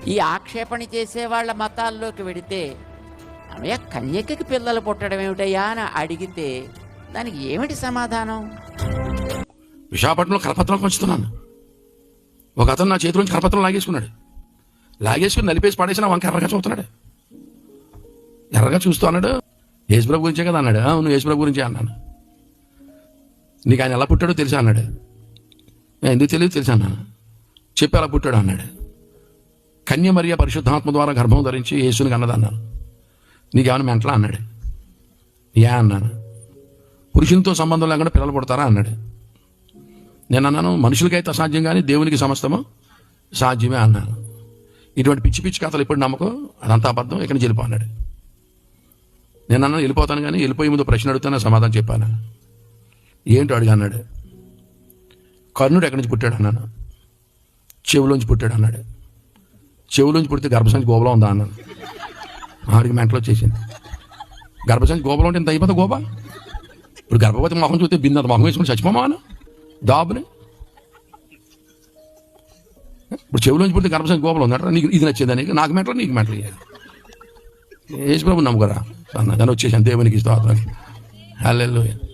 ఈ ఆక్షేపణ చేసే వాళ్ళ మతాల్లోకి వెడితే అమ్మయ్య కన్యకకి పిల్లలు పుట్టడం ఏమిటయ్యా అని అడిగితే దానికి ఏమిటి సమాధానం? విశాఖపట్నంలో కరపత్రాలు పంచుతున్నాను. ఒక అతను నా చేతిలోంచి కరపత్రం లాగేసుకున్నాడు. లాగేసుకుని నలిపేసి పడేసి నా వంక ఎర్రగా చూస్తున్నాడు. ఎర్రగా చూస్తూ అన్నాడు, యేసుప్రభు గురించే కదా అన్నాడు. అవును యేసుప్రభు గురించే అన్నాను. నీకు ఆయన ఎలా పుట్టాడో తెలుసా అన్నాడు. ఎందుకు తెలియదు తెలుసా అన్నాను. చెప్పి ఎలా పుట్టాడు అన్నాడు. కన్య మరియ పరిశుద్ధాత్మ ద్వారా గర్భం ధరించి యేసుని కన్నది అన్నాను. నీకేమైనా మెంటలా అన్నాడు. యా అన్నాను. పురుషునితో సంబంధం లేకుండా పిల్లలు పుడతారా అన్నాడు. నేను అన్నాను, మనుషులకైతే అసాధ్యం కానీ దేవునికి సమస్తము సాధ్యమే అన్నాను. ఇటువంటి పిచ్చి పిచ్చి కథలు ఎప్పుడు నమ్మకం, అదంతా అబద్ధం, ఇక్కడి నుంచి వెళ్ళిపో అన్నాడు. నేను అన్నాను వెళ్ళిపోతాను కానీ వెళ్ళిపోయే ముందు ప్రశ్న అడుగుతాను, సమాధానం చెప్పాను. ఏంటో అడిగా అన్నాడు. కర్ణుడు ఎక్కడి నుంచి పుట్టాడు అన్నాను. చెవులోంచి పుట్టాడు అన్నాడు. చెవులోంచి పుడితే గర్భసంచి గోబలో ఉందా అన్నాను. ఆడికి మెంటలో వచ్చేసింది. గర్భసంచి గోబలో ఉంటే ఇంత అయిపోతా గోబా. ఇప్పుడు గర్భవతి మొహం చూస్తే బిన్నత మొహం వేసుకుని చచ్చిపోమా అన్న దాబుని. ఇప్పుడు చెవులోంచి పుడితే గర్భసంచి గోబలో ఉందట. నీకు ఇది నచ్చిందని నాకు మెంటలో నీకు మెంటలు యేసుప్రభు నమ్ముకరా అన్న. కానీ వచ్చేసాను. దేవునికి స్తోత్రం. హల్లెలూయా.